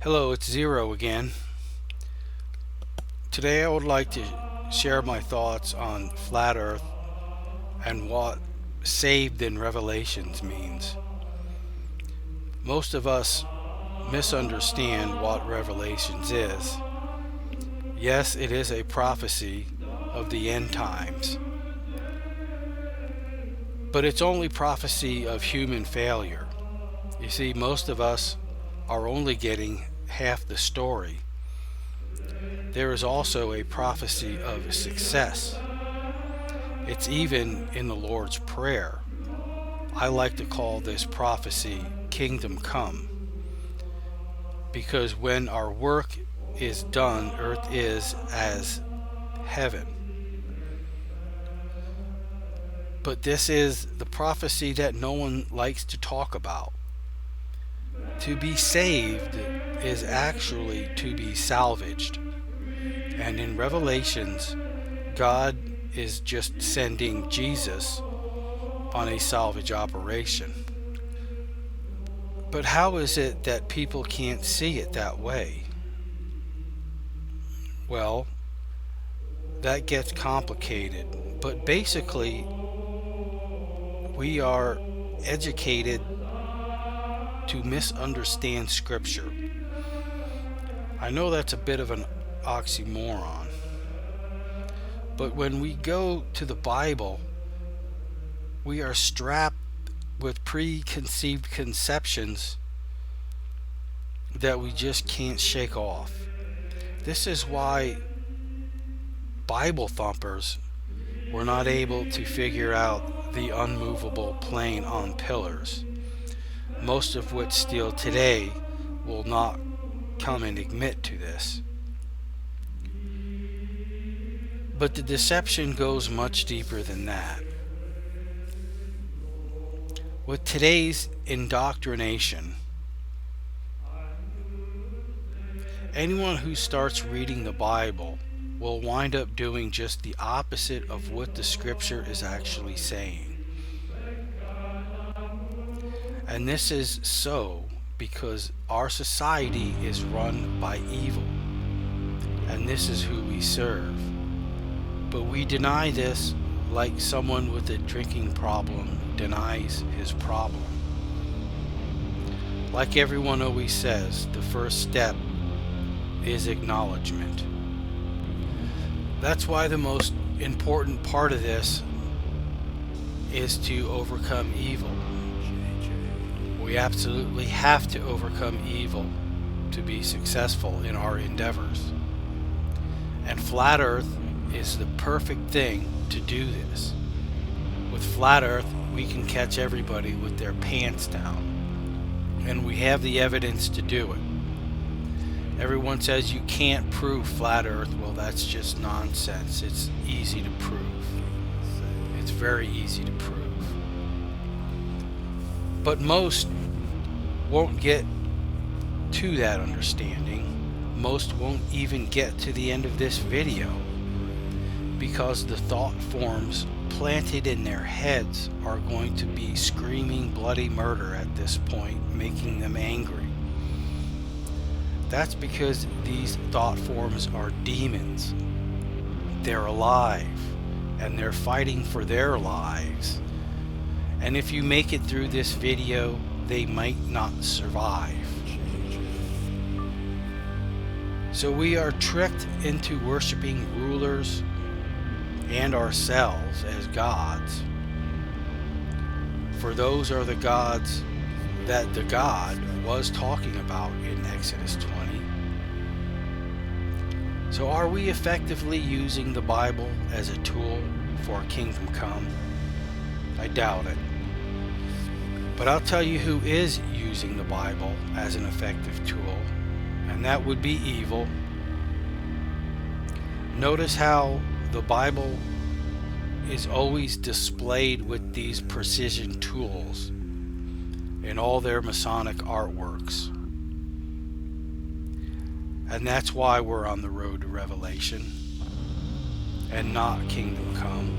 Hello, it's Zero again. Today I would like to share my thoughts on flat earth and what saved in Revelations means. Most of us misunderstand what Revelations is. Yes, it is a prophecy of the end times, but it's only prophecy of human failure. You see, most of us are only getting half the story. There is also a prophecy of success. It's even in the Lord's Prayer. I like to call this prophecy Kingdom Come, because when our work is done, earth is as heaven. But this is the prophecy that no one likes to talk about. To be saved is actually to be salvaged. And in Revelations, God is just sending Jesus on a salvage operation. But how is it that people can't see it that way? Well, that gets complicated. But basically, we are educated to misunderstand Scripture. I know that's a bit of an oxymoron, but when we go to the Bible, we are strapped with preconceived conceptions that we just can't shake off. This is why Bible thumpers were not able to figure out the unmovable plane on pillars, most of which still today will not come and admit to this. But the deception goes much deeper than that. With today's indoctrination, anyone who starts reading the Bible will wind up doing just the opposite of what the Scripture is actually saying. And this is so because our society is run by evil, and this is who we serve. But we deny this like someone with a drinking problem denies his problem. Like everyone always says, the first step is acknowledgement. That's why the most important part of this is to overcome evil. We absolutely have to overcome evil to be successful in our endeavors. And flat earth is the perfect thing to do this. With flat earth, we can catch everybody with their pants down. And we have the evidence to do it. Everyone says you can't prove flat earth. Well, that's just nonsense. It's easy to prove. It's very easy to prove. But most won't get to that understanding. Most won't even get to the end of this video because the thought forms planted in their heads are going to be screaming bloody murder at this point, making them angry. That's because these thought forms are demons. They're alive, and they're fighting for their lives. And if you make it through this video, they might not survive. So we are tricked into worshiping rulers and ourselves as gods. For those are the gods that the God was talking about in Exodus 20. So are we effectively using the Bible as a tool for kingdom come? I doubt it. But I'll tell you who is using the Bible as an effective tool, and that would be evil. Notice how the Bible is always displayed with these precision tools in all their Masonic artworks. And that's why we're on the road to Revelation and not Kingdom Come.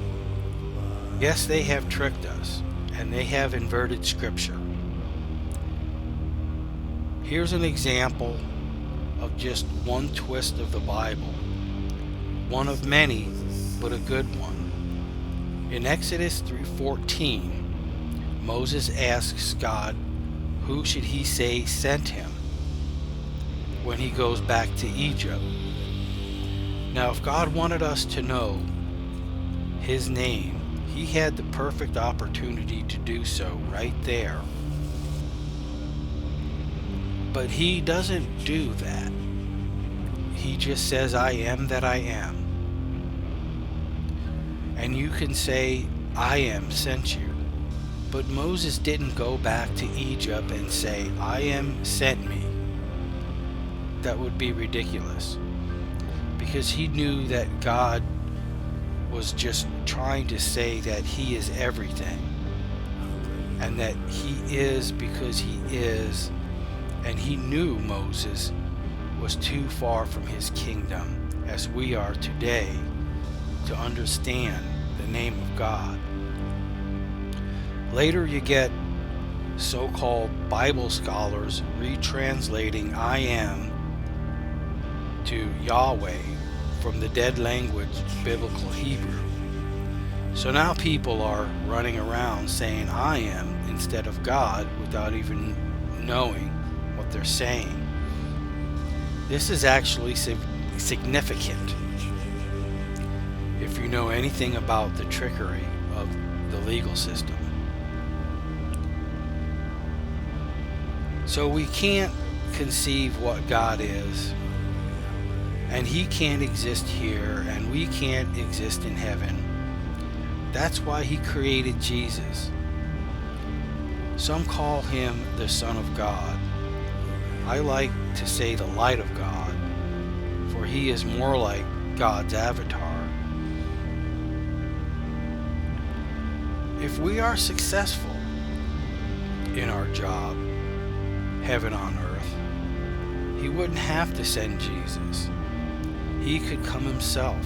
Yes, they have tricked us, and they have inverted Scripture. Here's an example of just one twist of the Bible. One of many, but a good one. In Exodus 3:14, Moses asks God, who should he say sent him when he goes back to Egypt? Now, if God wanted us to know his name, he had the perfect opportunity to do so right there. But he doesn't do that. He just says, I am that I am. And you can say, I am sent you. But Moses didn't go back to Egypt and say, I am sent me. That would be ridiculous. Because he knew that God was just trying to say that he is everything. And that he is because he is. And he knew Moses was too far from his kingdom, as we are today, to understand the name of God. Later you get so-called Bible scholars retranslating I am to Yahweh from the dead language biblical Hebrew. So now people are running around saying I am instead of God without even knowing what they're saying. This is actually significant if you know anything about the trickery of the legal system. So we can't conceive what God is, and he can't exist here, and we can't exist in heaven. That's why he created Jesus. Some call him the Son of God. I like to say the light of God, for he is more like God's avatar. If we are successful in our job, heaven on earth, he wouldn't have to send Jesus. He could come himself.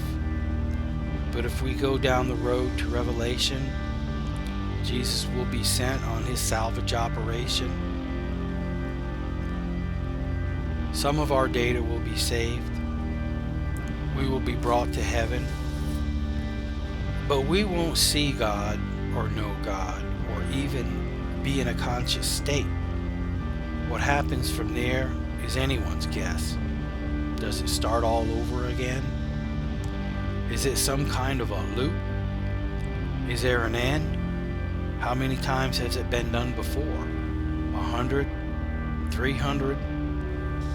But if we go down the road to Revelation, Jesus will be sent on his salvage operation. Some of our data will be saved. We will be brought to heaven. But we won't see God or know God or even be in a conscious state. What happens from there is anyone's guess. Does it start all over again? Is it some kind of a loop? Is there an end? How many times has it been done before? 100? 300?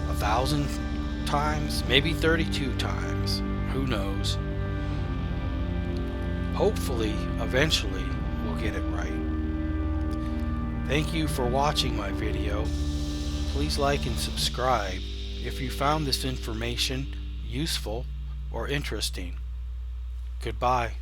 1,000 times? Maybe 32 times. Who knows? Hopefully, eventually, we'll get it right. Thank you for watching my video. Please like and subscribe if you found this information useful or interesting. Goodbye.